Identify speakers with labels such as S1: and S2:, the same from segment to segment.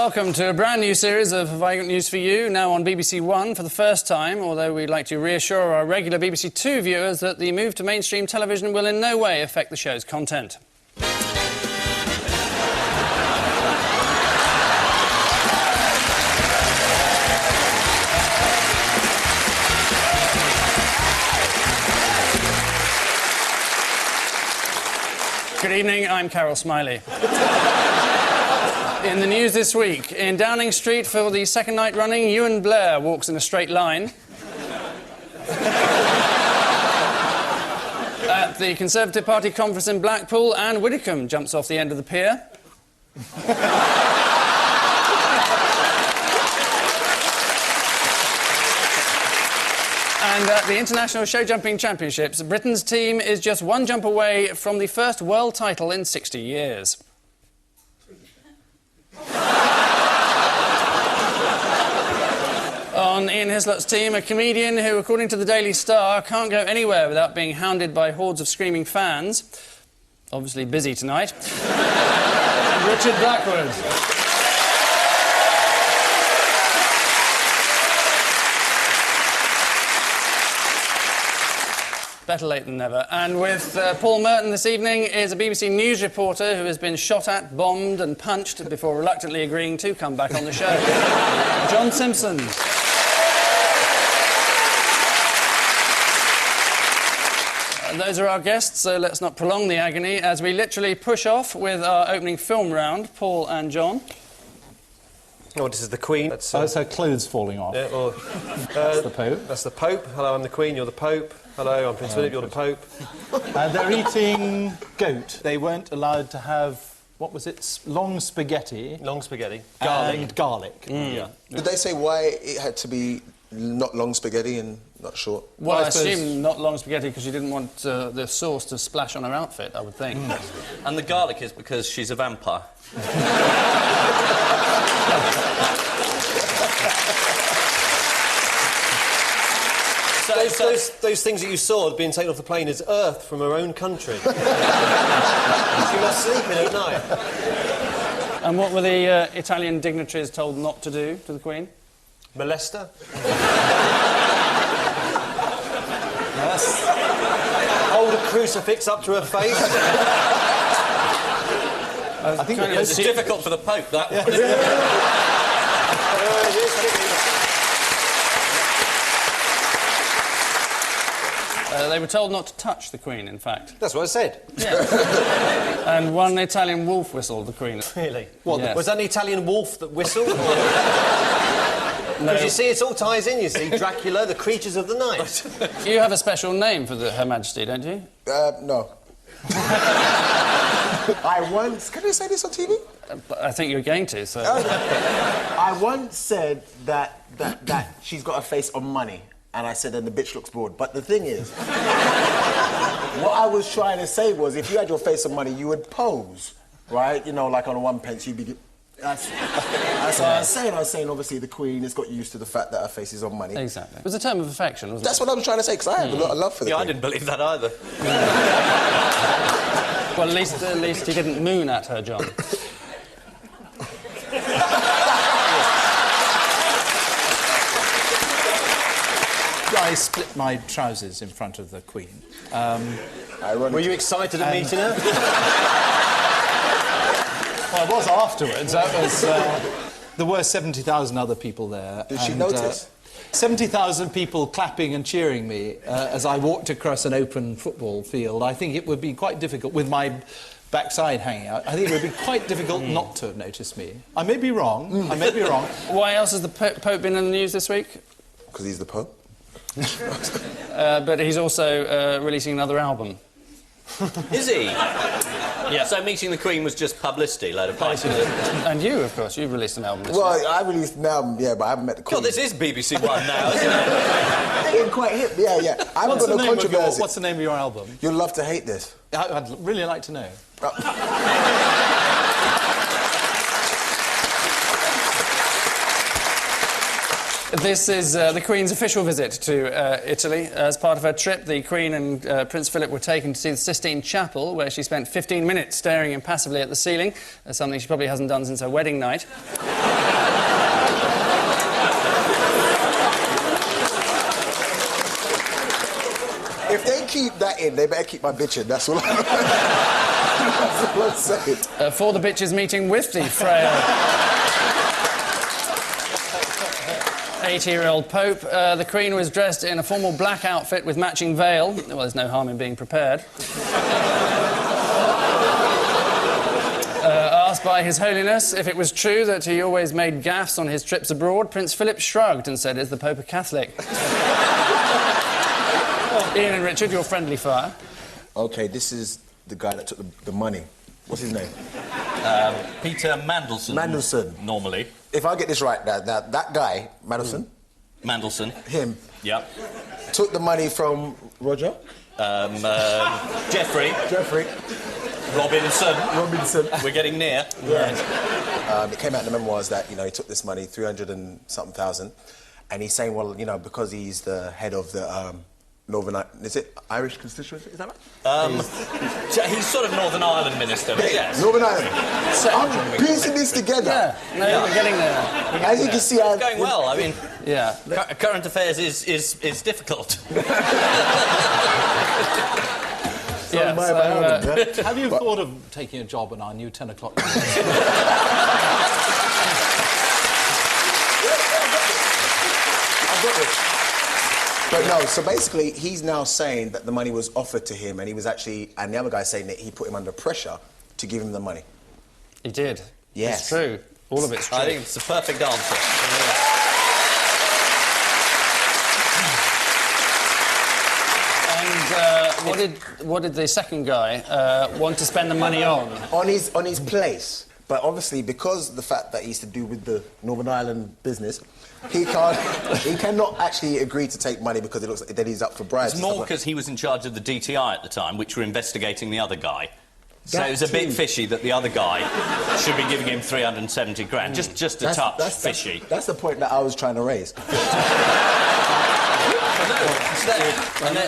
S1: Welcome to a brand new series of Have I Got News for You, now on BBC One for the first time, although we'd like to reassure our regular BBC Two viewers that the move to mainstream television will in no way affect the show's content. Good evening, I'm Carol Smiley. In the news this week, in Downing Street for the second night running, Ewan Blair walks in a straight line. At the Conservative Party conference in Blackpool, Anne Widdecombe jumps off the end of the pier. And at the International Show Jumping Championships, Britain's team is just one jump away from the first world title in 60 years. On Ian Hislop's team, a comedian who, according to the Daily Star, can't go anywhere without being hounded by hordes of screaming fans. Obviously busy tonight. Richard Blackwood. Better late than never. And with Paul Merton this evening is a BBC News reporter who has been shot at, bombed and punched before reluctantly agreeing to come back on the show. John Simpson. Those are our guests, so let's not prolong the agony as we literally push off with our opening film round, Paul and John.
S2: Oh, this is the Queen.
S3: That's her clothes falling off.
S2: Yeah, or,
S3: that's the Pope.
S2: That's the Pope. Hello, I'm the Queen, you're the Pope. Hello, I'm Prince Philip, you're the Pope.
S3: They're eating goat. They weren't allowed to have, what was it, long spaghetti.
S2: Long spaghetti.
S3: Garlic. And garlic.
S2: Yeah.
S4: Did they say why it had to be not long spaghetti and not short?
S1: Well, I assume not long spaghetti because you didn't want the sauce to splash on her outfit, I would think.
S5: And the garlic is because she's a vampire.
S2: Those things that you saw being taken off the plane is earth from her own country. She must sleep in at night.
S1: And what were the Italian dignitaries told not to do to the Queen?
S2: Molester?
S3: Yes.
S2: Hold a crucifix up to her face?
S3: I think
S5: it was difficult for the Pope, that one.
S1: They were told not to touch the Queen, in fact.
S2: That's what I said.
S1: Yes. And one Italian wolf whistled the Queen.
S2: Really? What?
S1: Yes.
S2: Was that an Italian wolf that whistled?
S1: No.
S2: Because you see, it all ties in, you see. Dracula, the creatures of the night.
S1: You have a special name for Her Majesty, don't you?
S4: No. I once... Can I say this on TV?
S1: I think you're going to, so...
S4: I once said that she's got a face on money. And I said, and the bitch looks bored. But the thing is, what I was trying to say was, if you had your face on money, you would pose, right? You know, like on a 1 pence, you'd be... That's what I was saying. I was saying, obviously, the Queen has got used to the fact that her face is on money.
S1: Exactly. It was a term of affection, wasn't
S4: That's what I was trying to say, because I have a lot of love for the Queen.
S5: I didn't believe that either.
S1: Well, at least he didn't moon at her, John.
S3: I split my trousers in front of the Queen.
S2: Were you excited at meeting her?
S3: Well, I was afterwards. That was... there were 70,000 other people there.
S4: Did she notice?
S3: 70,000 people clapping and cheering me as I walked across an open football field. I think it would be quite difficult, with my backside hanging out, I think it would be quite difficult not to have noticed me. I may be wrong. I may be wrong.
S1: Why else has the Pope been in the news this week?
S4: Because he's the Pope.
S1: But he's also releasing another album.
S5: Is he?
S1: Yeah.
S5: So meeting the Queen was just publicity, load of pipe.
S1: And you, of course, you've released an album this
S4: Well,
S1: week.
S4: I released an album, yeah, but I haven't met the Queen.
S5: God, this is BBC One now, isn't it?
S4: They're getting quite hip, yeah. I haven't got no controversy.
S3: What's the name of your album?
S4: You'll love to hate this.
S3: I'd really like to know.
S1: This is the Queen's official visit to Italy. As part of her trip, the Queen and Prince Philip were taken to see the Sistine Chapel, where she spent 15 minutes staring impassively at the ceiling, something she probably hasn't done since her wedding night.
S4: If they keep that in, they better keep my bitch in. That's all I'm saying.
S1: For the bitches meeting with the frail 80-year-old Pope, the Queen was dressed in a formal black outfit with matching veil. Well, there's no harm in being prepared. Asked by His Holiness if it was true that he always made gaffes on his trips abroad, Prince Philip shrugged and said, "Is the Pope a Catholic?" Ian and Richard, your friendly fire.
S4: OK, this is the guy that took the money. What's his name?
S5: Peter Mandelson.
S4: Mandelson.
S5: Normally.
S4: If I get this right, that guy, Mandelson,
S5: Mandelson.
S4: him,
S5: Yep.
S4: took the money from Roger?
S5: Jeffrey. Robinson. We're getting near.
S4: Yes. It came out in the memoirs that, you know, he took this money, 300 and something thousand, and he's saying, well, you know, because he's the head of the Northern... Is it Irish constituency? Is that right?
S5: He's sort of Northern Ireland minister, but yes.
S4: Northern Ireland. So I'm piecing this together.
S1: Yeah, we're getting there.
S4: As you can see,
S5: It's going well. I mean,
S1: Yeah.
S5: current affairs is difficult.
S3: Have you thought of taking a job on our new 10 o'clock?
S4: I've got this. But no, so basically, he's now saying that the money was offered to him, and he was actually... And the other guy's saying that he put him under pressure to give him the money.
S1: He did.
S4: Yes.
S1: It's true. All of it's true.
S5: I think it's the perfect answer.
S1: And what did the second guy want to spend the money on?
S4: On his place. But obviously, because the fact that he's to do with the Northern Ireland business, he cannot actually agree to take money because it looks like that he's up for bribes.
S5: It's more because he was in charge of the DTI at the time, which were investigating the other guy. So it was a bit fishy that the other guy should be giving him 370 grand. Just a touch fishy.
S4: That's the point that I was trying to raise.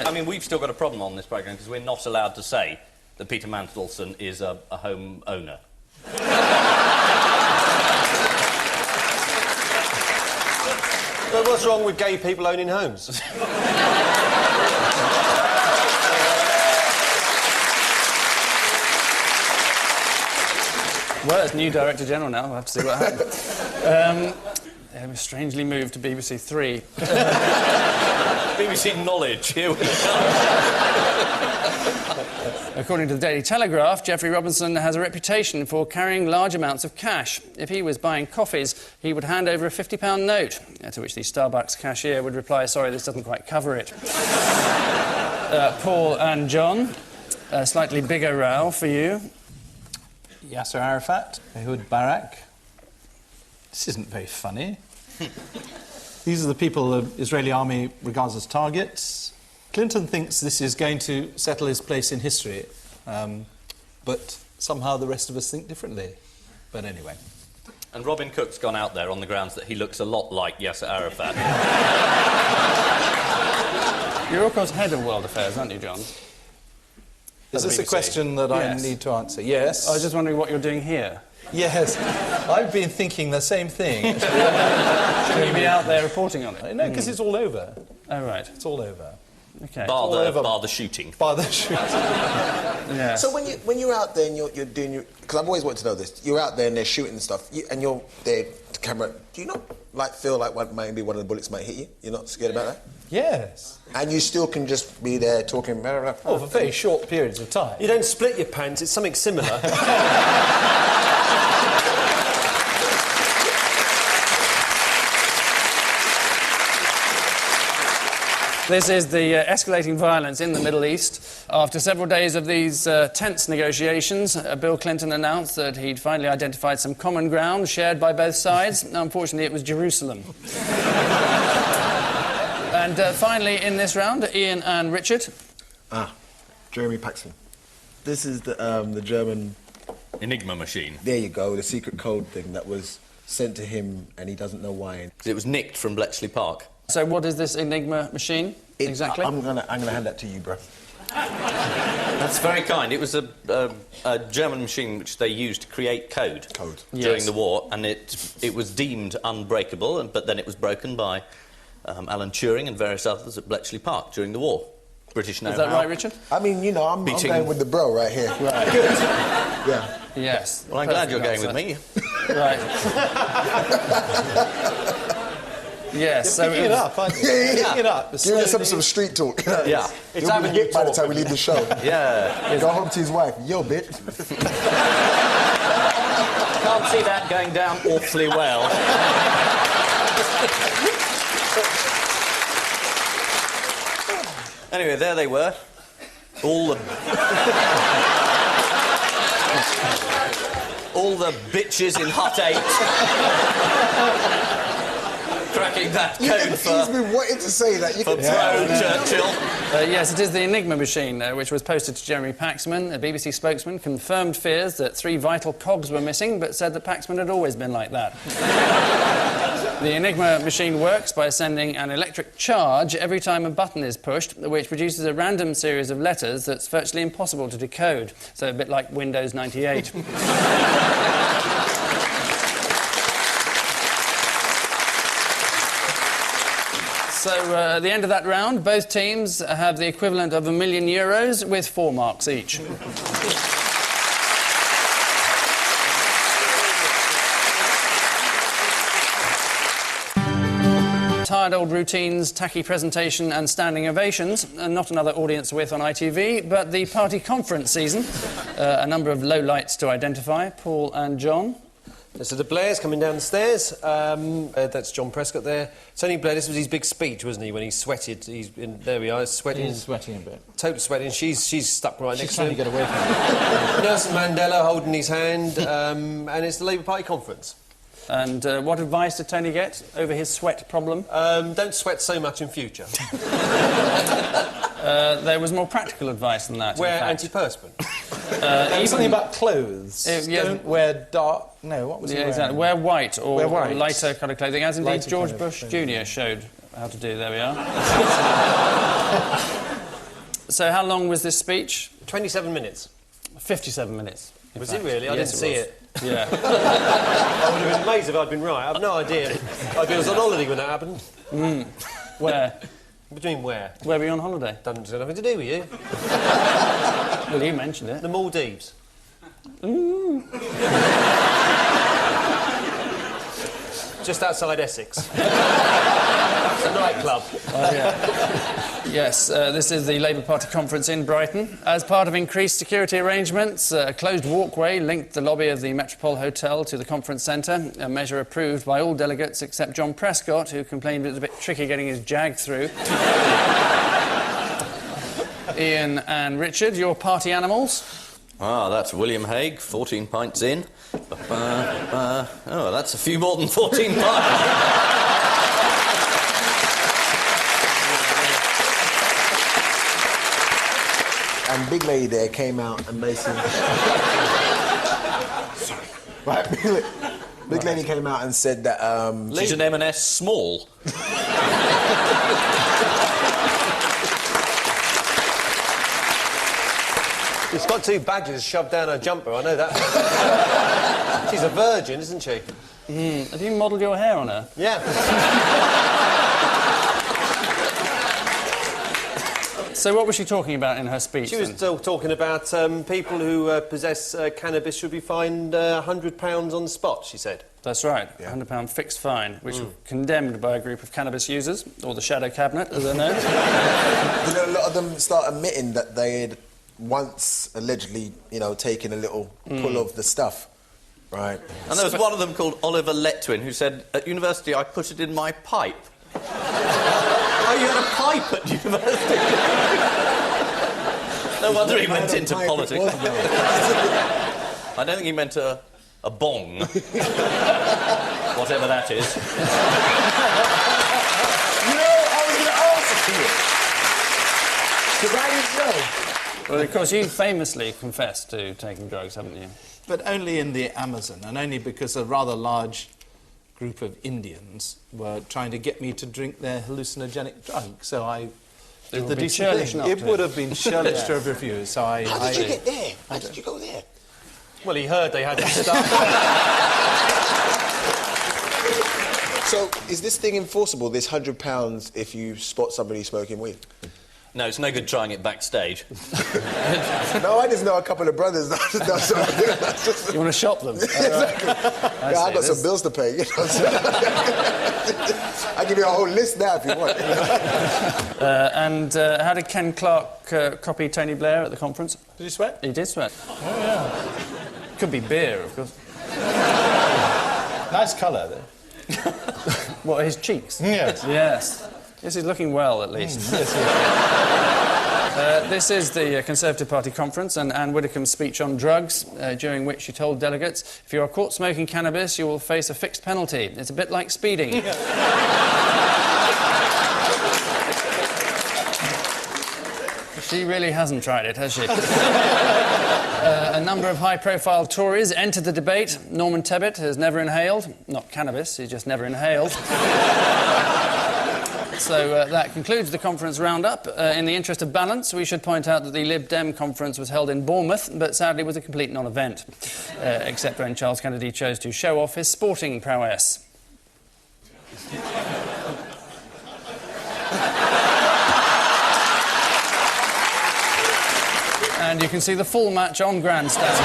S5: I mean, we've still got a problem on this programme because we're not allowed to say that Peter Mandelson is a home owner.
S2: But what's wrong with gay people owning homes?
S1: Well, it's new Director General now. We'll have to see what happens. They were strangely moved to BBC Three.
S5: BBC Knowledge, here we go.
S1: According to the Daily Telegraph, Geoffrey Robinson has a reputation for carrying large amounts of cash. If he was buying coffees, he would hand over a £50 note, to which the Starbucks cashier would reply, "Sorry, this doesn't quite cover it." Paul and John, a slightly bigger row for you.
S3: Yasser Arafat, Ehud Barak. This isn't very funny. These are the people the Israeli army regards as targets. Clinton thinks this is going to settle his place in history, but somehow the rest of us think differently. But anyway.
S5: And Robin Cook's gone out there on the grounds that he looks a lot like Yasser Arafat.
S1: You're, of course, head of World Affairs, aren't you, John?
S3: Is this a question that I need to answer? Yes.
S1: I was just wondering what you're doing here.
S3: Yes. I've been thinking the same thing.
S1: Shouldn't you be out there reporting on it?
S3: No, because it's all over.
S1: Oh, right.
S3: It's all over.
S1: OK.
S5: Bar the shooting.
S3: By the shooting.
S1: Yeah.
S4: So when you're out there and you're doing your... Because I've always wanted to know this. You're out there and they're shooting and stuff, and you're there, the camera... Do you not feel like maybe one of the bullets might hit you? You're not scared about that?
S3: Yes.
S4: And you still can just be there talking...
S3: Oh, for very short periods of time.
S2: You don't split your pants, it's something similar.
S1: This is the escalating violence in the Middle East. After several days of these tense negotiations, Bill Clinton announced that he'd finally identified some common ground shared by both sides. Unfortunately, it was Jerusalem. And finally, in this round, Ian and Richard.
S4: Jeremy Paxton. This is the German...
S5: Enigma machine.
S4: There you go, the secret code thing that was sent to him and he doesn't know why.
S5: It was nicked from Bletchley Park.
S1: So what is this Enigma machine, exactly?
S4: I'm gonna hand that to you, bro.
S5: That's very kind. It was a German machine which they used to create code. During the war, and it was deemed unbreakable, but then it was broken by Alan Turing and various others at Bletchley Park during the war. British know-how.
S1: Is that right, Richard?
S4: I mean, you know, I'm going with the bro right here.
S1: Right.
S4: Good. Yeah.
S1: Yes.
S5: Well, I'm glad you're going with me.
S1: Right. Yes.
S3: You're picking it up, aren't you? Picking it up.
S4: Give me some street talk.
S5: Yeah.
S4: It's having you by the time we leave the show.
S5: Yeah.
S4: Go home to his wife. Yo, bitch.
S5: Can't see that going down awfully well. Anyway, there they were. All the bitches in Hut 8 cracking that code for...
S4: He's been wanting to say that. You
S5: for pro-Churchill.
S1: Yes, it is the Enigma machine, which was posted to Jeremy Paxman. A BBC spokesman confirmed fears that 3 vital cogs were missing, but said that Paxman had always been like that. The Enigma machine works by sending an electric charge every time a button is pushed, which produces a random series of letters that's virtually impossible to decode. So a bit like Windows 98. So, at the end of that round, both teams have the equivalent of €1 million with 4 marks each. Tired old routines, tacky presentation and standing ovations, and not another audience width on ITV, but the party conference season. A number of lowlights to identify, Paul and John.
S2: So the Blairs coming down the stairs. That's John Prescott there. Tony Blair, this was his big speech, wasn't he, when he sweated? There we are, sweating.
S3: He's sweating a bit.
S2: Total sweating. She's stuck right next to him.
S3: She's trying to get away from him.
S2: Nelson Mandela holding his hand, and it's the Labour Party conference.
S1: And what advice did Tony get over his sweat problem?
S2: Don't sweat so much in future.
S1: There was more practical advice than that.
S2: Wear antiperspirant.
S3: Something about clothes. Don't wear dark... No, what was he wearing?
S1: Exactly. Wear white or
S3: Wear white.
S1: lighter coloured clothing, as indeed
S3: Lighter
S1: George
S3: kind
S1: Bush
S3: of
S1: Jr. showed how to do. There we are. So how long was this speech?
S2: 27 minutes.
S1: 57 minutes.
S2: Was it really? I didn't see it.
S1: Yeah.
S2: I would have been amazed if I'd been right. I have no idea. I was on holiday when that happened.
S1: Where?
S2: Between where?
S1: Where were you on holiday?
S2: Doesn't have nothing to do with you.
S1: Well, you mentioned it.
S2: The Maldives. Just outside Essex. It's a nightclub.
S1: Oh, yeah. Yes, this is the Labour Party conference in Brighton. As part of increased security arrangements, a closed walkway linked the lobby of the Metropole Hotel to the conference centre, a measure approved by all delegates except John Prescott, who complained it was a bit tricky getting his jag through. Ian and Richard, your party animals?
S5: Ah, that's William Hague, 14 pints in. Oh, that's a few more than 14 pints.
S4: And Big Lady there came out and basically... Right, Big Lady came out and said that...
S5: She's an M&S small.
S2: She's got 2 badges shoved down her jumper, I know that. She's a virgin, isn't she?
S1: Have you modelled your hair on her?
S2: Yeah.
S1: So what was she talking about in her speech?
S2: She was still talking about people who possess cannabis should be fined £100 on the spot, she said.
S1: That's right, a £100 fixed fine, which was condemned by a group of cannabis users, or the shadow cabinet, as they're known.
S4: You know, a lot of them start admitting that they had once allegedly, you know, taken a little pull of the stuff, right?
S5: And there was one of them called Oliver Letwin who said, at university I put it in my pipe. Oh, you had a pipe at university? No wonder he went into politics. I don't think he meant a bong. Whatever that is.
S4: You know, I was going to ask you. Because I didn't know.
S1: Well, of course, you famously confessed to taking drugs, haven't you?
S3: But only in the Amazon, and only because a rather large group of Indians were trying to get me to drink their hallucinogenic drug, so I did the decent thing. It would have been churlish to have refused, so I...
S4: How did you get there? How did you go there?
S2: Well, he heard they had to start.
S4: So, is this thing enforceable, this £100, if you spot somebody smoking weed?
S5: No, it's no good trying it backstage.
S4: No, I just know a couple of brothers that just...
S1: You want to shop them?
S4: Exactly. I got some bills to pay. You know what I'm saying? I'll give you a whole list now if you want.
S1: And how did Ken Clark copy Tony Blair at the conference?
S3: Did you sweat?
S1: He did sweat. Oh, yeah. Could be beer, of course.
S3: Nice colour, though.
S1: What, his cheeks?
S3: Yes.
S1: Yes. Yes, he's looking well, at least. This is the Conservative Party conference and Anne Widdecombe's speech on drugs, during which she told delegates, if you are caught smoking cannabis, you will face a fixed penalty. It's a bit like speeding. She really hasn't tried it, has she? A number of high-profile Tories entered the debate. Norman Tebbit has never inhaled. Not cannabis, he's just never inhaled. So that concludes the conference roundup. In the interest of balance, we should point out that the Lib Dem conference was held in Bournemouth, but sadly was a complete non-event, except when Charles Kennedy chose to show off his sporting prowess. And you can see the full match on grandstand.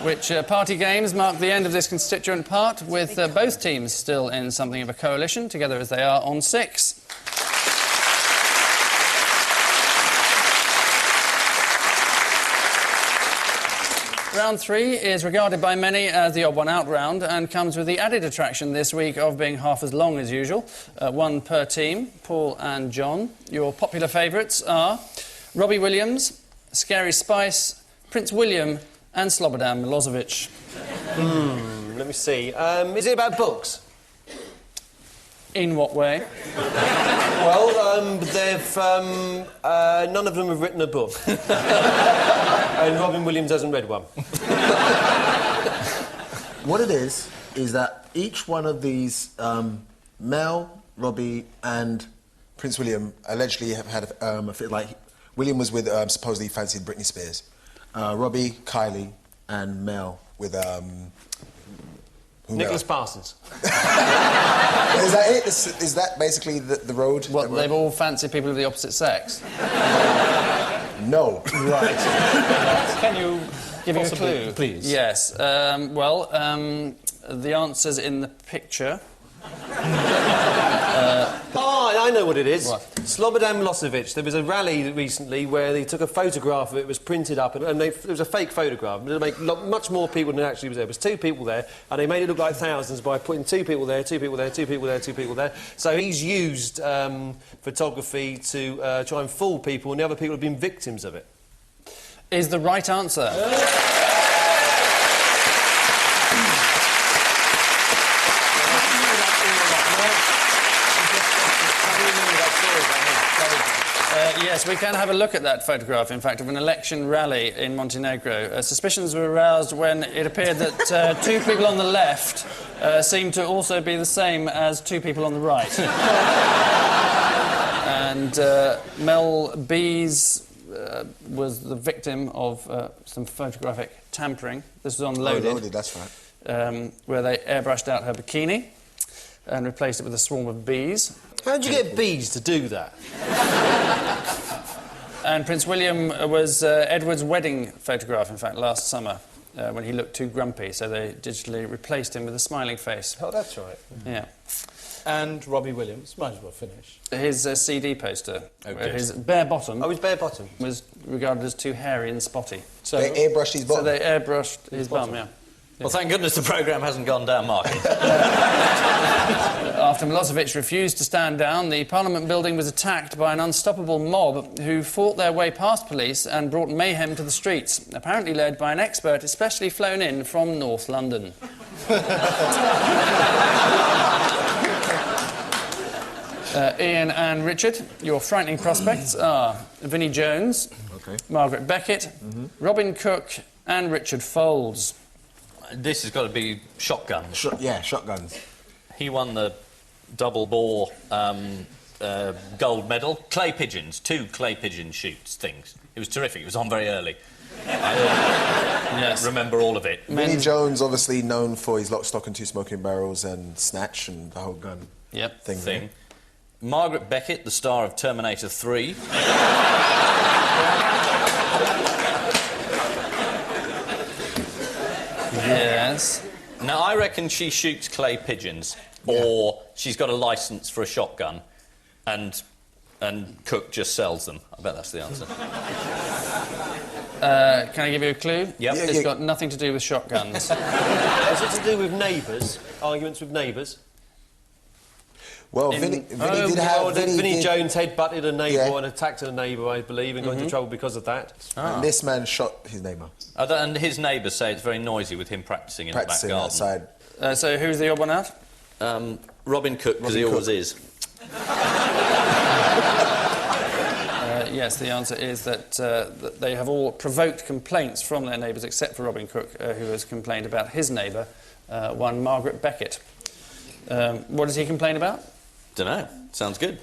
S1: Which party games mark the end of this constituent part, with both teams still in something of a coalition, together as they are on 6. Round 3 is regarded by many as the odd one out round and comes with the added attraction this week of being half as long as usual. One per team, Paul and John. Your popular favourites are Robbie Williams, Scary Spice, Prince William and Slobodan Milosevic.
S2: Let me see. Is it about books?
S1: In what way?
S2: Well, they've... none of them have written a book. And Robin Williams hasn't read one.
S4: What it is that each one of these, Mel, Robbie and Prince William allegedly have had a fit, like... William was with, supposedly fancied Britney Spears. Robbie, Kylie, and Mel with,
S2: Nicholas Parsons.
S4: Is that it? Is that basically the road?
S1: What, they've all fancied people of the opposite sex?
S4: No.
S1: Right. Can you give me a clue?
S3: Please.
S1: Yes. The answer's in the picture.
S2: I know what it is.
S1: What?
S2: Slobodan Milosevic. There was a rally recently where they took a photograph of it, was printed up, and it was a fake photograph. To make much more people than actually was there. There was 2 people there, and they made it look like thousands by putting 2 people there, 2 people there, 2 people there, 2 people there. So he's used photography to try and fool people, and the other people have been victims of it.
S1: Is the right answer. Yes, we can have a look at that photograph, in fact, of an election rally in Montenegro. Suspicions were aroused when it appeared that 2 people on the left seemed to also be the same as 2 people on the right. And Mel Bees was the victim of some photographic tampering. This was on Loaded.
S4: Oh, Loaded, that's right.
S1: Where they airbrushed out her bikini and replaced it with a swarm of bees.
S2: How did you get bees to do that?
S1: And Prince William was Edward's wedding photograph, in fact, last summer, when he looked too grumpy, so they digitally replaced him with a smiling face.
S2: Oh, that's right.
S1: Yeah.
S3: And Robbie Williams, might as well finish.
S1: His CD poster, where
S5: good.
S1: his bare bottom
S2: Oh, he's bare bottom.
S1: was regarded as too hairy and spotty.
S3: So,
S4: They airbrushed his bottom.
S1: So they airbrushed his bum, yeah.
S5: Well, thank goodness the programme hasn't gone down market.
S1: After Milosevic refused to stand down, the Parliament building was attacked by an unstoppable mob who fought their way past police and brought mayhem to the streets, apparently led by an expert especially flown in from North London. Ian and Richard, your frightening prospects are Vinnie Jones,
S4: Okay.
S1: Margaret Beckett, Robin Cook and Richard Foulds.
S5: This has got to be shotguns.
S4: Yeah, shotguns.
S5: He won the double bore gold medal. Clay pigeons, 2 clay pigeon shoots things. It was terrific. It was on very early. Yes, remember all of it.
S4: Vinnie Jones, obviously known for his Lock, Stock and Two Smoking Barrels and Snatch and the whole gun thing.
S5: Margaret Beckett, the star of Terminator 3.
S1: Yes.
S5: Now, I reckon she shoots clay pigeons, or she's got a licence for a shotgun, and Cook just sells them. I bet that's the answer.
S1: Can I give you a clue?
S5: Yep.
S1: It's got nothing to do with shotguns.
S2: Is it to do with neighbours? Arguments with neighbours?
S4: Well, Vinnie
S2: Jones head-butted a neighbour and attacked a neighbour, I believe, and got into trouble because of that.
S4: And this man shot his neighbour.
S5: And his neighbours say it's very noisy with him practising in the back garden.
S4: Outside.
S1: So who's the odd one out?
S5: Robin Cook, because he always is.
S1: Yes, the answer is that they have all provoked complaints from their neighbours, except for Robin Cook, who has complained about his neighbour, one Margaret Beckett. What does he complain about?
S5: Dunno. Sounds good.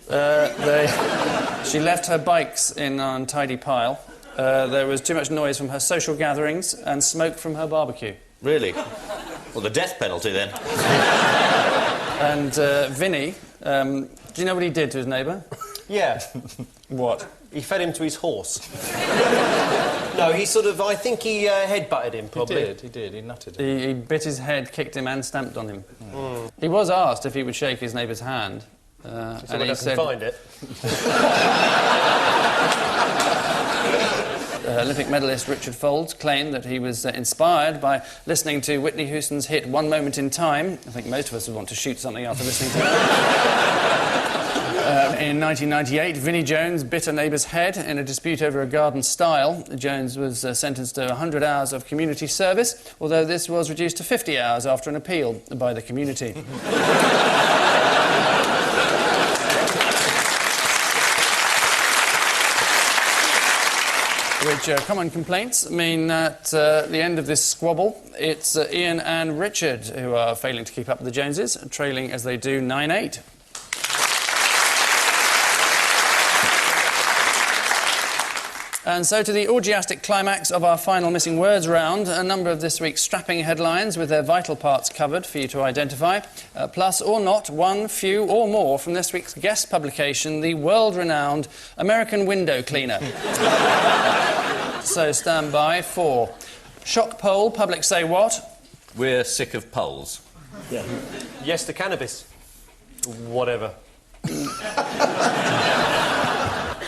S1: She left her bikes in an untidy pile. There was too much noise from her social gatherings and smoke from her barbecue.
S5: Really? Well, the death penalty, then.
S1: And Vinnie, do you know what he did to his neighbour?
S2: Yeah.
S1: What?
S2: He fed him to his horse. No, he sort of... I think he head-butted him, probably.
S3: He did. He nutted him.
S1: He bit his head, kicked him and stamped on him. He was asked if he would shake his neighbour's hand.
S2: And he said... find it.
S1: Olympic medalist Richard Folds claimed that he was inspired by listening to Whitney Houston's hit One Moment in Time. I think most of us would want to shoot something after listening to it. In 1998, Vinnie Jones bit a neighbour's head in a dispute over a garden stile. Jones was sentenced to 100 hours of community service, although this was reduced to 50 hours after an appeal by the community. Which common complaints mean that at the end of this squabble, it's Ian and Richard who are failing to keep up with the Joneses, trailing as they do 9-8. And so to the orgiastic climax of our final missing words round, a number of this week's strapping headlines with their vital parts covered for you to identify, plus or not, one, few or more from this week's guest publication, the world-renowned American Window Cleaner. So stand by for shock poll, public say what?
S5: We're sick of polls.
S2: Yeah. Yes to cannabis. Whatever.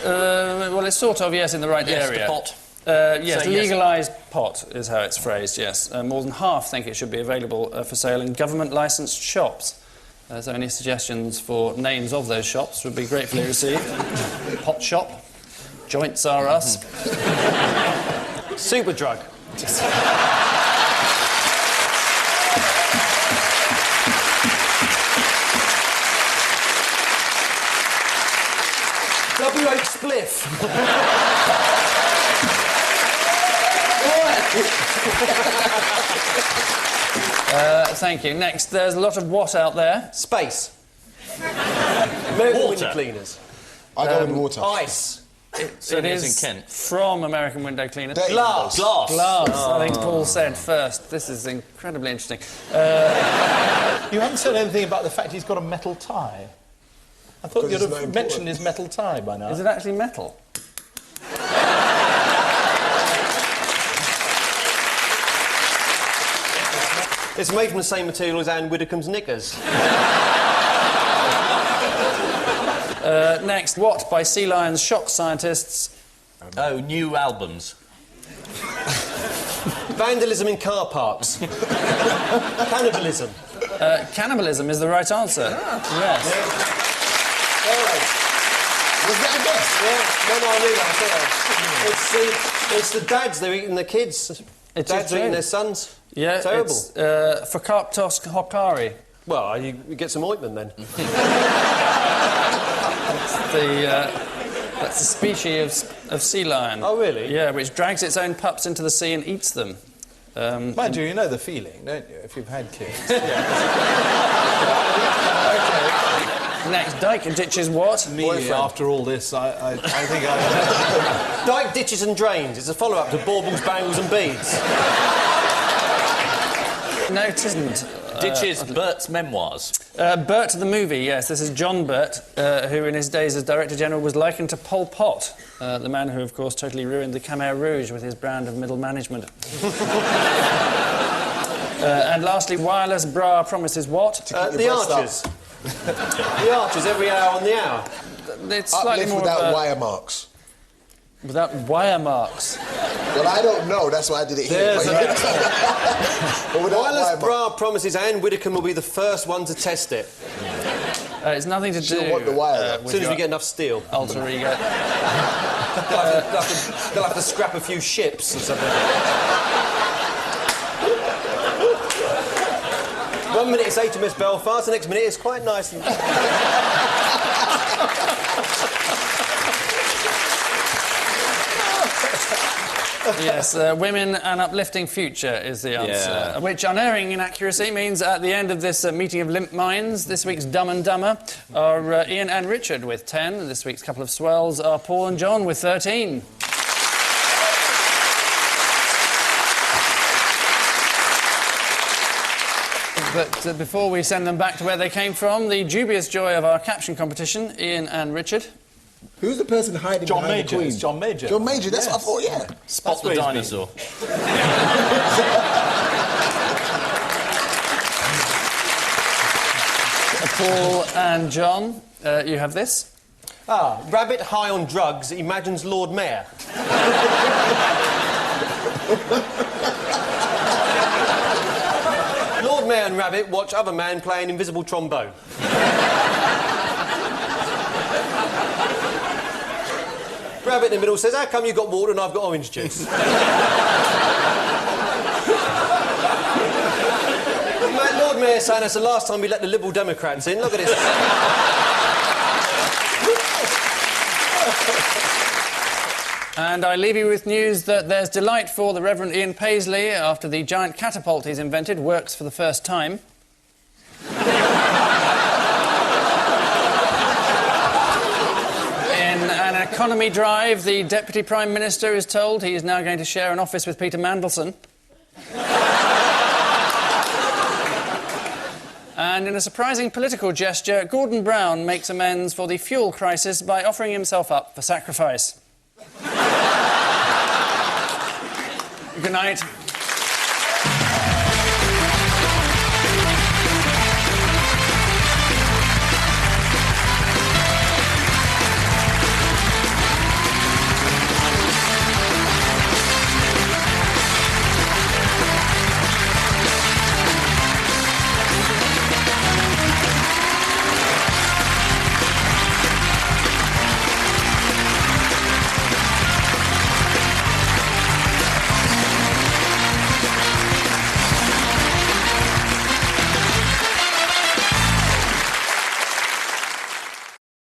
S1: Well, it's sort of, yes, in the right area.
S5: Yes, pot.
S1: Yes, legalised pot is how it's phrased, yes. More than half think it should be available for sale in government-licensed shops. So any suggestions for names of those shops would be gratefully received. Pot shop, Joints R Us.
S2: Superdrug. WH Spliff.
S1: Thank you. Next, there's a lot of what out there?
S2: Space. American window cleaners.
S4: I go with water.
S2: Ice.
S1: It is
S5: in Kent.
S1: from American Window Cleaners.
S2: Glass.
S5: Glass.
S1: Glass. I think Paul said first. This is incredibly interesting.
S3: You haven't said anything about the fact he's got a metal tie. I thought you'd have mentioned his metal tie by now.
S1: Is it actually metal?
S2: It's made from the same material as Anne Widdecombe's knickers.
S1: Next, what by sea lions shock scientists?
S5: New albums.
S2: Vandalism in car parks. Cannibalism.
S1: Cannibalism is the right answer. Yes.
S4: Was that a guess?
S2: Yeah. No, I knew that. It's the dads, they're eating their kids. Dads are eating their sons.
S1: Yeah,
S2: terrible.
S1: It's Phocaptos hokari.
S2: Well, you get some ointment then.
S1: That's a species of sea lion.
S2: Oh, really?
S1: Yeah, which drags its own pups into the sea and eats them.
S3: Mind you, you know the feeling, don't you, if you've had kids?
S1: Next, Dyke ditches what?
S3: Me, after all this, I think I...
S2: Dyke Ditches and Drains. It's a follow-up to Baubles, Bangles and Beads.
S1: No, it isn't.
S5: Ditches Bert's memoirs.
S1: Bert the movie, yes. This is John Bert, who in his days as Director General was likened to Pol Pot, the man who, of course, totally ruined the Khmer Rouge with his brand of middle management. And lastly, wireless bra promises what?
S2: The Archers. The Archers, every hour on the hour.
S1: It's slightly
S6: Uplift
S1: more
S6: without wire marks.
S1: Without wire marks.
S6: Well, I don't know. That's why I did it here. But without
S2: Wireless bra promises Anne Widdecombe will be the first one to test it.
S1: It's nothing to
S6: She'll
S1: do
S6: want the wire.
S2: As soon as we get enough steel.
S1: alter ego.
S2: They'll have to scrap a few ships or something. 1 minute it's HMS Belfast, the next minute it's quite nice and...
S1: Yes, women and uplifting future is the answer.
S5: Yeah.
S1: Which unerring inaccuracy means at the end of this meeting of limp minds, this week's Dumb and Dumber are Ian and Richard with 10, and this week's couple of swells are Paul and John with 13. But before we send them back to where they came from, the dubious joy of our caption competition, Ian and Richard.
S4: Who's the person hiding
S3: John
S4: behind
S3: Major.
S4: the Queen?
S3: It's John Major.
S6: John Major, that's what I thought, yeah.
S5: Spot the dinosaur.
S1: Paul and John, you have this.
S2: Rabbit high on drugs imagines Lord Mayor. Lord Mayor and Rabbit watch other man play an invisible trombone. Rabbit in the middle says, how come you got water and I've got orange juice? Lord Mayor saying that's the last time we let the Liberal Democrats in. Look at this.
S1: And I leave you with news that there's delight for the Reverend Ian Paisley after the giant catapult he's invented works for the first time. In an economy drive, the Deputy Prime Minister is told he is now going to share an office with Peter Mandelson. And in a surprising political gesture, Gordon Brown makes amends for the fuel crisis by offering himself up for sacrifice. Good night.